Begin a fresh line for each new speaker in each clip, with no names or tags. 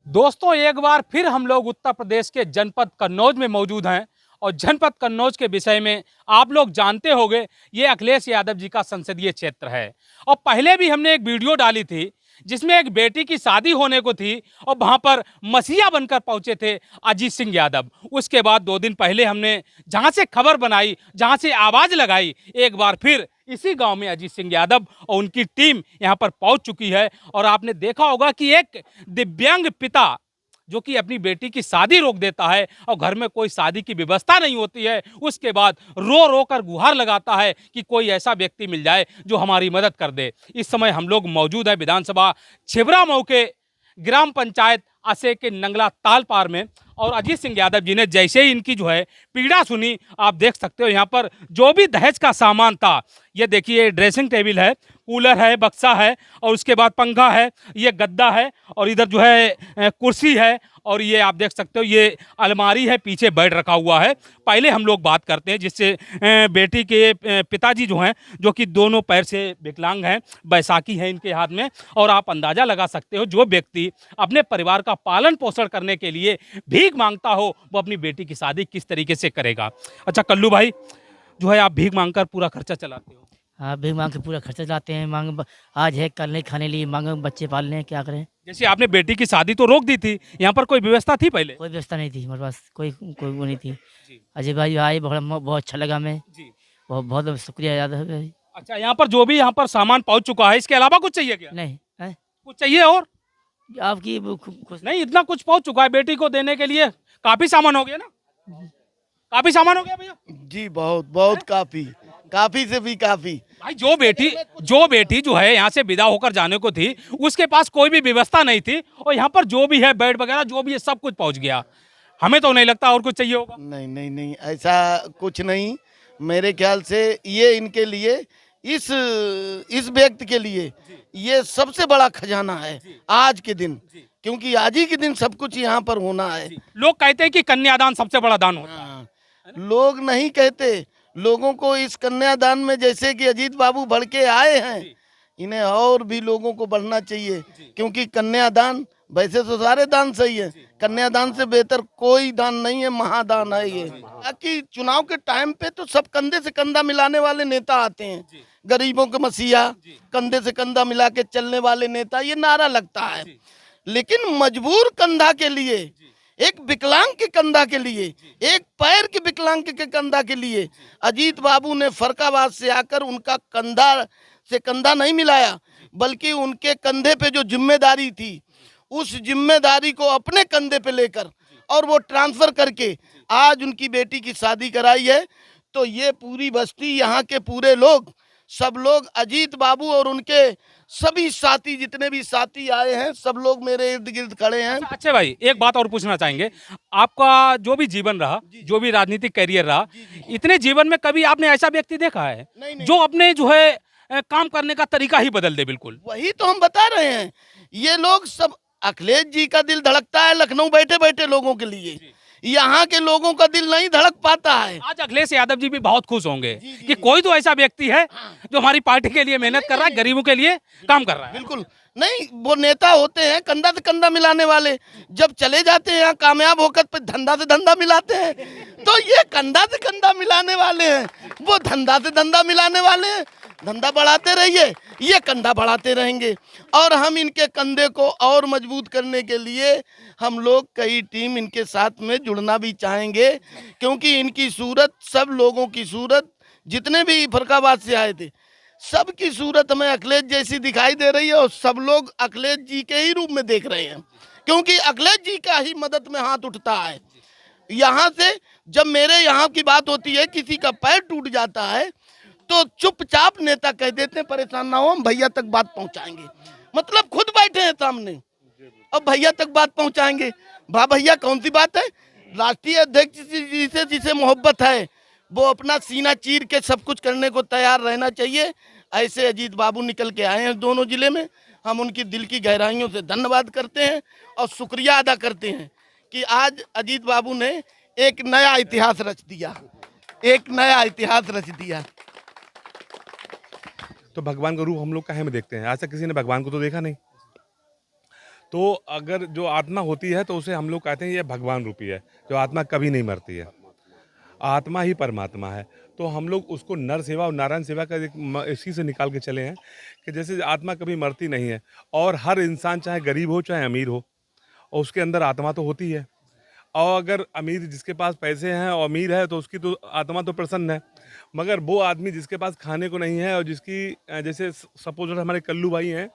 दोस्तों, एक बार फिर हम लोग उत्तर प्रदेश के जनपद कन्नौज में मौजूद हैं और जनपद कन्नौज के विषय में आप लोग जानते होंगे, ये अखिलेश यादव जी का संसदीय क्षेत्र है। और पहले भी हमने एक वीडियो डाली थी जिसमें एक बेटी की शादी होने को थी और वहां पर मसीहा बनकर पहुंचे थे अजीत सिंह यादव। उसके बाद 2 दिन पहले हमने जहां से खबर बनाई, जहां से आवाज लगाई, एक बार फिर इसी गांव में अजीत सिंह यादव और उनकी टीम यहां पर पहुंच चुकी है। और आपने देखा होगा कि एक दिव्यांग पिता जो कि अपनी बेटी की शादी रोक देता है और घर में कोई शादी की व्यवस्था नहीं होती है, उसके बाद रो रो कर गुहार लगाता है कि कोई ऐसा व्यक्ति मिल जाए जो हमारी मदद कर दे। इस समय हम लोग मौजूद हैं विधानसभा छिबरामऊ के ग्राम पंचायत असे के नंगला ताल पार में। और अजीत सिंह यादव जी ने जैसे ही इनकी जो है पीड़ा सुनी, आप देख सकते हो यहाँ पर जो भी दहेज का सामान था, ये देखिए ड्रेसिंग टेबल है, कूलर है, बक्सा है और उसके बाद पंखा है, ये गद्दा है और इधर जो है कुर्सी है और ये आप देख सकते हो ये अलमारी है, पीछे बेड रखा हुआ है। पहले हम लोग बात करते हैं जिससे बेटी के पिताजी जो हैं, जो कि दोनों पैर से विकलांग हैं, बैसाखी है इनके हाथ में। और आप अंदाजा लगा सकते हो जो व्यक्ति अपने परिवार का पालन पोषण करने के लिए भीख मांगता हो, वो अपनी बेटी की शादी किस तरीके से करेगा। अच्छा कल्लू भाई, जो है आप भीख मांगकर पूरा खर्चा चलाते हो।
हाँ, भीख मांग के पूरा खर्चा चलाते हैं। आज है कल नहीं, खाने लिए मांग बच्चे पालने हैं, क्या करें।
जैसे आपने बेटी की शादी तो रोक दी थी, यहाँ पर कोई व्यवस्था थी पहले?
कोई व्यवस्था नहीं थी हमारे पास, कोई कोई वो नहीं थी।
जी
अजय भाई आए, बहुत अच्छा लगा हमें।
जी।
बहुत बहुत शुक्रिया यादव भाई।
अच्छा, यहाँ पर जो भी यहाँ पर सामान पहुंच चुका है, इसके अलावा कुछ चाहिए क्या?
नहीं है
कुछ चाहिए और?
आपकी खुश
नहीं, इतना कुछ पहुंच चुका है बेटी को देने के लिए, काफी सामान हो गया ना? काफी सामान हो गया भैया?
जी बहुत बहुत काफी, काफी से भी काफी।
भाई जो बेटी जो है यहाँ से विदा होकर जाने को थी, उसके पास कोई भी व्यवस्था नहीं थी और यहाँ पर जो भी है बेड वगैरह जो भी है सब कुछ पहुंच गया। हमें तो नहीं लगता और कुछ चाहिए होगा।
नहीं नहीं नहीं, ऐसा कुछ नहीं। मेरे ख्याल से ये इनके लिए, इस व्यक्ति के लिए ये सबसे बड़ा खजाना है आज के दिन, क्योंकि आज ही के दिन सब कुछ यहाँ पर होना है।
लोग कहते हैं कि कन्यादान सबसे बड़ा दान होता है।
हाँ, लोग नहीं कहते, लोगों को इस कन्यादान में जैसे कि अजीत बाबू बढ़ के आए हैं, इन्हें और भी लोगों को बढ़ना चाहिए, क्योंकि कन्यादान वैसे तो सारे दान सही है, कन्यादान से बेहतर कोई दान नहीं है, महादान है ये। ताकि चुनाव के टाइम पे तो सब कंधे से कंधा मिलाने वाले नेता आते हैं, गरीबों के मसीहा, कंधे से कंधा मिला के चलने वाले नेता, ये नारा लगता है। लेकिन मजबूर कंधा के लिए, एक विकलांग के कंधा के लिए, एक पैर के विकलांग के कंधा के लिए अजीत बाबू ने फरकाबाद से आकर उनका कंधा से कंधा नहीं मिलाया, बल्कि उनके कंधे पे जो जिम्मेदारी थी, उस जिम्मेदारी को अपने कंधे पे लेकर और वो ट्रांसफर करके आज उनकी बेटी की शादी कराई है। तो ये पूरी बस्ती, यहाँ के पूरे लोग, सब लोग अजीत बाबू और उनके सभी साथी, जितने भी साथी आए हैं, सब लोग मेरे इर्द गिर्द खड़े हैं।
अच्छा भाई, एक बात और पूछना चाहेंगे, आपका जो भी जीवन रहा, जो भी राजनीतिक करियर रहा, इतने जीवन में कभी आपने ऐसा व्यक्ति देखा है
नहीं।
जो अपने जो है काम करने का तरीका ही बदल दे? बिल्कुल
वही तो हम बता रहे हैं। ये लोग सब, अखिलेश जी का दिल धड़कता है लखनऊ बैठे बैठे लोगों के लिए, यहाँ के लोगों का दिल नहीं धड़क पाता है।
आज अखिलेश यादव जी भी बहुत खुश होंगे कि कोई तो ऐसा व्यक्ति है जो हमारी पार्टी के लिए मेहनत कर रहा है, गरीबों के लिए काम कर रहा है।
बिल्कुल नहीं, वो नेता होते हैं कंधा से कंधा मिलाने वाले, जब चले जाते हैं यहाँ कामयाब होकर फिर धंधा से धंधा मिलाते हैं। तो ये कंधा से कंधा मिलाने वाले हैं, वो धंधा से धंधा मिलाने वाले हैं। धंधा बढ़ाते रहिए, ये कंधा बढ़ाते रहेंगे। और हम इनके कंधे को और मजबूत करने के लिए हम लोग कई टीम इनके साथ में जुड़ना भी चाहेंगे, क्योंकि इनकी सूरत, सब लोगों की सूरत, जितने भी फरकाबाद से आए थे, सबकी सूरत हमें अखिलेश जैसी दिखाई दे रही है और सब लोग अखिलेश जी के ही रूप में देख रहे हैं, क्योंकि अखिलेश जी का ही मदद में हाथ उठता है। यहाँ से जब मेरे यहाँ की बात होती है, किसी का पैर टूट जाता है तो चुपचाप नेता कह देते हैं परेशान ना हो, हम भैया तक बात पहुंचाएंगे। मतलब खुद बैठे हैं सामने, अब भैया तक बात पहुंचाएंगे। भा भैया कौन सी बात है, राष्ट्रीय अध्यक्ष जी से जिसे मोहब्बत है वो अपना सीना चीर के सब कुछ करने को तैयार रहना चाहिए। ऐसे अजीत बाबू निकल के आए हैं दोनों जिले में। हम उनकी दिल की गहराइयों से धन्यवाद करते हैं और शुक्रिया अदा करते हैं कि आज अजीत बाबू ने एक नया इतिहास रच दिया, एक नया इतिहास रच दिया।
तो भगवान का रूप हम लोग काहे में देखते हैं? आज तक किसी ने भगवान को तो देखा नहीं। तो अगर जो आत्मा होती है तो उसे हम लोग कहते हैं ये भगवान रूपी है, जो आत्मा कभी नहीं मरती है, आत्मा ही परमात्मा है। तो हम लोग उसको नर सेवा और नारायण सेवा का इसी से निकाल के चले हैं कि जैसे आत्मा कभी मरती नहीं है, और हर इंसान चाहे गरीब हो चाहे अमीर हो, और उसके अंदर आत्मा तो होती है। और अगर अमीर जिसके पास पैसे हैं और अमीर है तो उसकी तो आत्मा तो प्रसन्न है, मगर वो आदमी जिसके पास खाने को नहीं है और जिसकी जैसे सपोज हमारे कल्लू भाई हैं,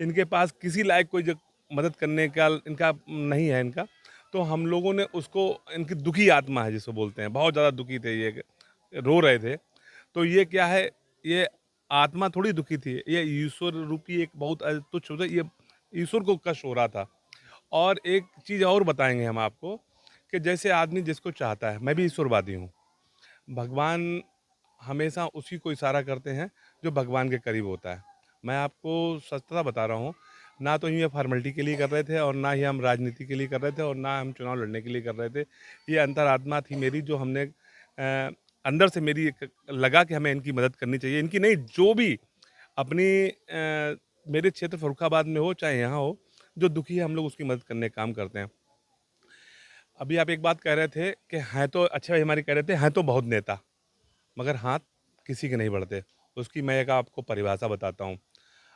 इनके पास किसी लायक कोई जो मदद करने का इनका नहीं है इनका, तो हम लोगों ने उसको, इनकी दुखी आत्मा है जिसको बोलते हैं, बहुत ज़्यादा दुखी थे ये, रो रहे थे, तो ये क्या है, ये आत्मा थोड़ी दुखी थी, ये ईश्वर रूपी एक बहुत तुच्छ होता है, ये ईश्वर को कष्ट हो रहा था। और एक चीज़ और बताएंगे हम आपको कि जैसे आदमी जिसको चाहता है, मैं भी ईश्वरवादी हूँ, भगवान हमेशा उसी को इशारा करते हैं जो भगवान के करीब होता है। मैं आपको सच्चा बता रहा हूँ, ना तो ये फॉर्मेलिटी के लिए कर रहे थे और ना ही हम राजनीति के लिए कर रहे थे और ना हम चुनाव लड़ने के लिए कर रहे थे। ये अंतरात्मा थी मेरी, जो हमने अंदर से मेरी एक लगा कि हमें इनकी मदद करनी चाहिए। इनकी नहीं, जो भी अपनी मेरे क्षेत्र फर्रुखाबाद में हो चाहे यहाँ हो, जो दुखी है हम लोग उसकी मदद करने का काम करते हैं। अभी आप एक बात कह रहे थे कि हैं तो अच्छे भाई हमारे कह रहे थे हैं तो बहुत नेता, मगर हाथ किसी के नहीं बढ़ते। उसकी मैं एक आपको परिभाषा बताता हूँ।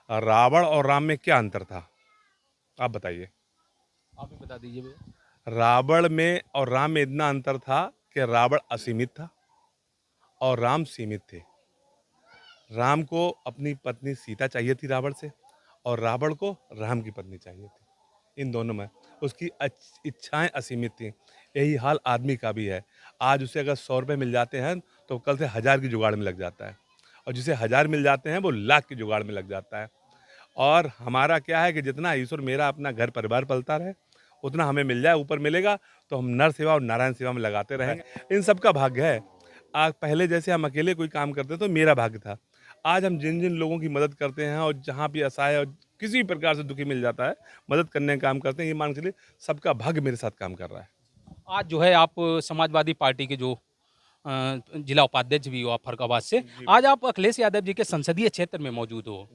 रावण और राम में क्या अंतर था, आप बताइए।
आप ही बता दीजिए भैया।
रावण में और राम में इतना अंतर था कि रावण असीमित था और राम सीमित थे। राम को अपनी पत्नी सीता चाहिए थी रावण से, और रावण को राम की पत्नी चाहिए थी। इन दोनों में उसकी इच्छाएं असीमित थी। यही हाल आदमी का भी है। आज उसे अगर 100 रुपये मिल जाते हैं तो कल से 1000 की जुगाड़ में लग जाता है, और जिसे 1000 मिल जाते हैं वो लाख की जुगाड़ में लग जाता है। और हमारा क्या है कि जितना ईश्वर मेरा अपना घर परिवार पलता रहे, उतना हमें मिल जाए, ऊपर मिलेगा तो हम नर सेवा और नारायण सेवा में लगाते रहेंगे। इन सब का भाग्य है। आज पहले जैसे हम अकेले कोई काम करते तो मेरा भाग्य था। आज हम जिन जिन लोगों की मदद करते हैं और जहाँ भी असहाय और किसी भी प्रकार से दुखी मिल जाता है, मदद करने का काम करते हैं, ये मान के चलिए सबका भाग्य मेरे साथ काम कर रहा है।
आज जो है आप समाजवादी पार्टी के जो जिला उपाध्यक्ष भी हो आप फर्रुखाबाद से, आज आप अखिलेश यादव जी के संसदीय क्षेत्र में मौजूद हो,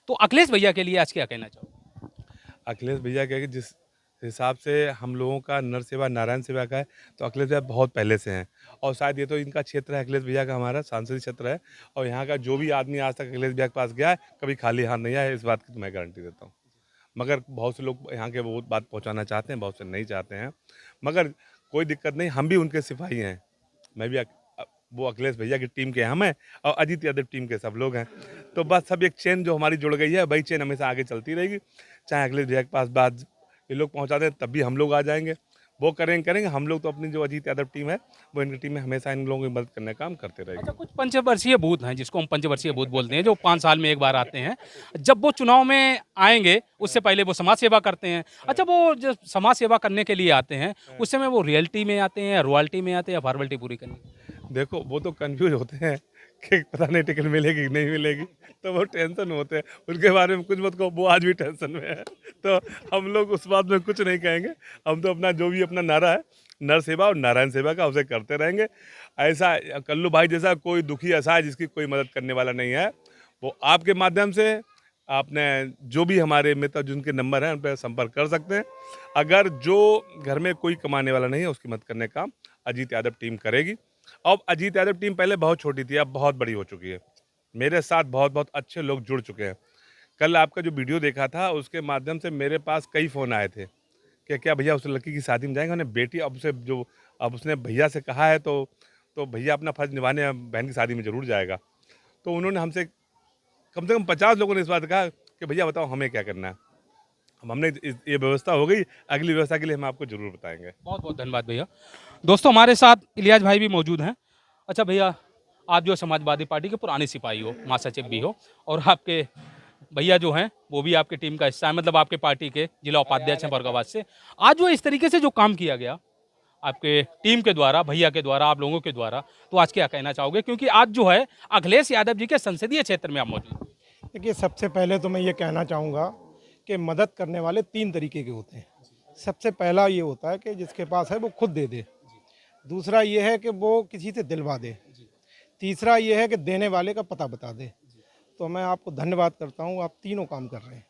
तो अखिलेश भैया के लिए आज क्या कहना चाहोगे?
अखिलेश भैया क्या है कि जिस हिसाब से हम लोगों का नर सेवा नारायण सेवा का है, तो अखिलेश भैया बहुत पहले से हैं, और शायद ये तो इनका क्षेत्र है, अखिलेश भैया का हमारा सांसदीय क्षेत्र है, और यहाँ का जो भी आदमी आज तक अखिलेश भैया के पास गया है कभी खाली हाथ नहीं आया है, इस बात की तो मैं गारंटी देता हूँ। मगर बहुत से लोग यहाँ के वो बात पहुँचाना चाहते हैं, बहुत से नहीं चाहते हैं, मगर कोई दिक्कत नहीं, हम भी उनके सिपाही हैं। मैं भी वो अखिलेश भैया की टीम के हम हैं और अजीत यादव टीम के सब लोग हैं। तो बस सब एक चेन जो हमारी जुड़ गई है, वही चेन हमेशा आगे चलती रहेगी। चाहे अखिलेश भैया के पास बात ये लोग पहुँचा दें तब भी हम लोग आ जाएंगे, वो करेंगे। हम लोग तो अपनी जो अजीत यादव टीम है, वो इनकी टीम में हमेशा इन लोगों की मदद करने का काम करते रहेंगे।
अच्छा, कुछ पंचवर्षीय भूत हैं जिसको हम पंचवर्षीय भूत बोलते हैं, जो 5 साल में एक बार आते हैं। जब वो चुनाव में आएंगे उससे पहले वो समाज सेवा करते हैं। अच्छा, वो जो समाज सेवा करने के लिए आते हैं उस समय वो रियल्टी में आते हैं या रॉयल्टी में आते हैं या फॉर्मेलिटी पूरी करने?
देखो वो तो कंफ्यूज होते हैं कि पता नहीं टिकट मिलेगी कि नहीं मिलेगी, तो वो टेंशन में होते हैं। उनके बारे में कुछ मत कहो, वो आज भी टेंशन में है, तो हम लोग उस बात में कुछ नहीं कहेंगे। हम तो अपना जो भी अपना नारा है नर सेवा और नारायण सेवा का, उसे करते रहेंगे। ऐसा कल्लू भाई जैसा कोई दुखी ऐसा है जिसकी कोई मदद करने वाला नहीं है, वो आपके माध्यम से आपने जो भी हमारे मित्र जिनके नंबर हैं उन पर संपर्क कर सकते हैं। अगर जो घर में कोई कमाने वाला नहीं है उसकी मदद करने का काम अजीत यादव टीम करेगी। अब अजीत यादव टीम पहले बहुत छोटी थी, अब बहुत बड़ी हो चुकी है। मेरे साथ बहुत बहुत अच्छे लोग जुड़ चुके हैं। कल आपका जो वीडियो देखा था उसके माध्यम से मेरे पास कई फ़ोन आए थे कि क्या भैया उस लड़की की शादी में जाएंगे। उन्हें बेटी अब उसने भैया से कहा है तो भैया अपना फर्ज निभाने बहन की शादी में ज़रूर जाएगा। तो उन्होंने हमसे कम से कम 50 लोगों ने इस बात कहा कि भैया बताओ हमें क्या करना है। अब हमने ये व्यवस्था हो गई, अगली व्यवस्था के लिए हम आपको ज़रूर बताएंगे।
बहुत बहुत धन्यवाद भैया। दोस्तों, हमारे साथ इलियास भाई भी मौजूद हैं। अच्छा भैया, आप जो समाजवादी पार्टी के पुराने सिपाही हो, महासचिव भी हो, और आपके भैया जो हैं वो भी आपकी टीम का हिस्सा है, मतलब आपके पार्टी के जिला उपाध्यक्ष हैं फर्रुखाबाद से। आज जो इस तरीके से जो काम किया गया आपके टीम के द्वारा, भैया के द्वारा, आप लोगों के द्वारा, तो आज क्या कहना चाहोगे? क्योंकि आज जो है अखिलेश यादव जी के संसदीय क्षेत्र में आप मौजूद हैं।
देखिए, सबसे पहले तो मैं ये कहना चाहूँगा कि मदद करने वाले 3 तरीके के होते हैं। सबसे पहला ये होता है कि जिसके पास है वो खुद दे दे। दूसरा ये है कि वो किसी से दिलवा दे। तीसरा ये है कि देने वाले का पता बता दे। तो मैं आपको धन्यवाद करता हूँ, आप तीनों काम कर रहे हैं।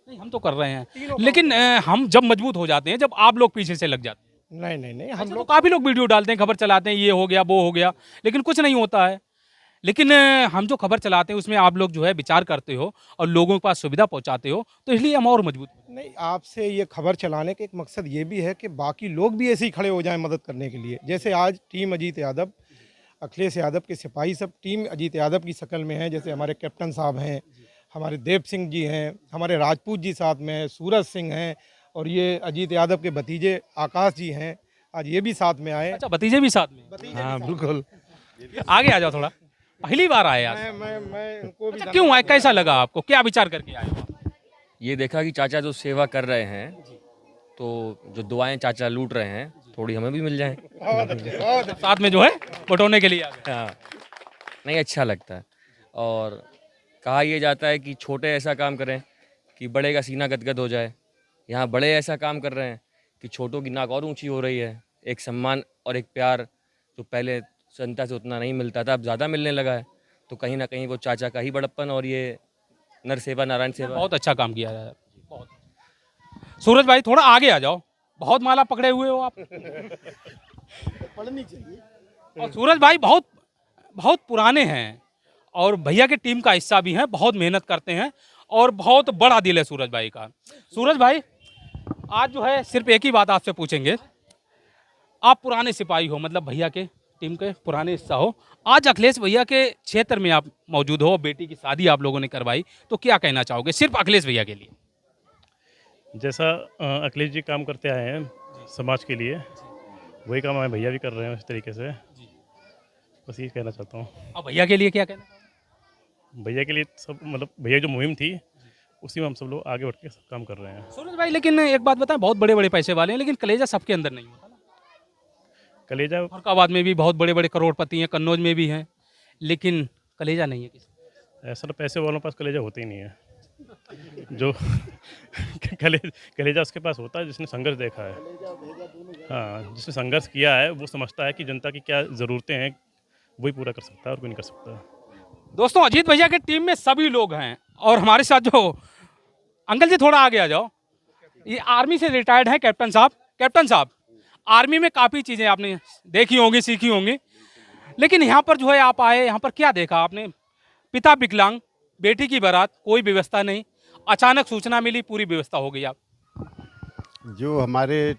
नहीं हम तो कर रहे हैं, लेकिन हम जब मजबूत हो जाते हैं, जब आप लोग पीछे से लग जाते हैं।
नहीं नहीं नहीं, हम
अच्छा, तो
लोग
काफी लोग वीडियो डालते हैं, खबर चलाते हैं, ये हो गया वो हो गया, लेकिन कुछ नहीं होता है। लेकिन हम जो खबर चलाते हैं उसमें आप लोग जो है विचार करते हो और लोगों के पास सुविधा पहुंचाते हो, तो इसलिए हम और मजबूत हैं।
नहीं, आपसे ये खबर चलाने का एक मकसद ये भी है कि बाकी लोग भी ऐसे ही खड़े हो जाएं मदद करने के लिए। जैसे आज टीम अजीत यादव, अखिलेश यादव के सिपाही सब टीम अजीत यादव की शक्ल में हैं। जैसे हमारे कैप्टन साहब हैं, हमारे देव सिंह जी हैं, हमारे राजपूत जी साथ में हैं, सूरज सिंह हैं, और ये अजीत यादव के भतीजे आकाश जी हैं, आज ये भी साथ में आए।
अच्छा, भतीजे भी साथ में?
हाँ बिल्कुल।
आगे आ जाओ थोड़ा, पहली बार आए आज।
मैं इनको भी
अच्छा, क्यों आए, कैसा लगा आपको, क्या विचार करके आए हो आप?
ये देखा कि चाचा जो सेवा कर रहे हैं, तो जो दुआएं चाचा लूट रहे हैं थोड़ी हमें भी मिल जाएं।
साथ में जो है बटोरने के लिए आ गए।
हाँ, नहीं अच्छा लगता है। और कहा यह जाता है कि छोटे ऐसा काम करें कि बड़े का सीना गदगद हो जाए। यहाँ बड़े ऐसा काम कर रहे हैं कि छोटों की नाक और ऊंची हो रही है। एक सम्मान और एक प्यार जो पहले जनता से उतना नहीं मिलता था, अब ज़्यादा मिलने लगा है। तो कहीं ना कहीं वो चाचा का ही बड़प्पन और ये नर सेवा नारायण सेवा।
बहुत अच्छा काम किया है, बहुत। सूरज भाई थोड़ा आगे आ जाओ, बहुत माला पकड़े हुए हो आप।
पढ़नी चाहिए।
और सूरज भाई बहुत बहुत पुराने हैं और भैया की टीम का हिस्सा भी हैं, बहुत मेहनत करते हैं और बहुत बड़ा दिल है सूरज भाई का। सूरज भाई आज जो है सिर्फ एक ही बात आपसे पूछेंगे, आप पुराने सिपाही हो, मतलब भैया के टीम के पुराने हिस्सा हो, आज अखिलेश भैया के क्षेत्र में आप मौजूद हो, बेटी की शादी आप लोगों ने करवाई, तो क्या कहना चाहोगे सिर्फ अखिलेश भैया के लिए?
जैसा अखिलेश जी काम करते आए हैं समाज के लिए, वही काम हमारे भैया भी कर रहे हैं उस तरीके से। बस ये कहना चाहता हूँ।
और भैया के लिए क्या कहना?
भैया के लिए सब, मतलब भैया जो मुहिम थी उसी में हम सब लोग आगे बढ़ के सब काम कर रहे हैं।
सूरज भाई लेकिन एक बात बताएं, बहुत बड़े बड़े पैसे वाले हैं, लेकिन कलेजा सबके अंदर नहीं होता ना।
कलेजा
फरुखाबाद में भी बहुत बड़े बड़े करोड़पति हैं, कन्नौज में भी हैं, लेकिन कलेजा नहीं है किसी।
ऐसा तो पैसे वालों के पास कलेजा होते ही नहीं है। जो कलेजा उसके पास होता है जिसने संघर्ष देखा है। हाँ, जिसने संघर्ष किया है वो समझता है कि जनता की क्या ज़रूरतें हैं, वही पूरा कर सकता है और कोई नहीं कर सकता।
दोस्तों अजीत भैया की टीम में सभी लोग हैं और हमारे साथ जो अंकल जी थोड़ा आगे आ जाओ, ये आर्मी से रिटायर्ड हैं कैप्टन साहब। कैप्टन साहब, आर्मी में काफ़ी चीज़ें आपने देखी होंगी, सीखी होंगी, लेकिन यहाँ पर जो है आप आए, यहाँ पर क्या देखा आपने? पिता विकलांग, बेटी की बारात, कोई व्यवस्था नहीं, अचानक सूचना मिली, पूरी व्यवस्था हो गई। आप
जो हमारे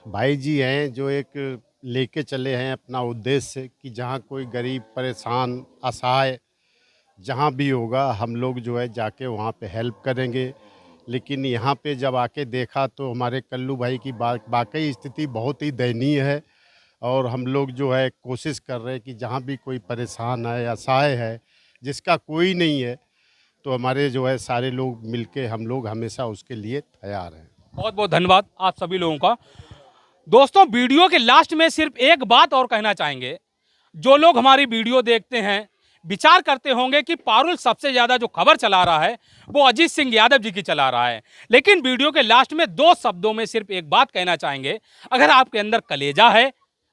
भाई जी हैं, जो एक लेके चले हैं अपना उद्देश्य कि जहाँ कोई गरीब, परेशान, असहाय जहाँ भी होगा हम लोग जो है जाके वहाँ पे हेल्प करेंगे। लेकिन यहाँ पे जब आके देखा तो हमारे कल्लू भाई की वाकई स्थिति बहुत ही दयनीय है और हम लोग जो है कोशिश कर रहे हैं कि जहाँ भी कोई परेशान है, असहाय है, जिसका कोई नहीं है, तो हमारे जो है सारे लोग मिलके हम लोग हमेशा उसके लिए तैयार हैं।
बहुत बहुत धन्यवाद आप सभी लोगों का। दोस्तों वीडियो के लास्ट में सिर्फ एक बात और कहना चाहेंगे, जो लोग हमारी वीडियो देखते हैं विचार करते होंगे कि पारुल सबसे ज़्यादा जो खबर चला रहा है वो अजीत सिंह यादव जी की चला रहा है, लेकिन वीडियो के लास्ट में 2 शब्दों में सिर्फ एक बात कहना चाहेंगे, अगर आपके अंदर कलेजा है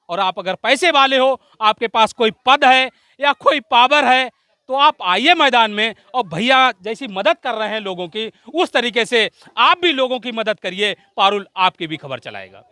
और आप अगर पैसे वाले हो, आपके पास कोई पद है या कोई पावर है, तो आप आइए मैदान में और भैया जैसी मदद कर रहे हैं लोगों की, उस तरीके से आप भी लोगों की मदद करिए, पारुल आपकी भी खबर चलाएगा।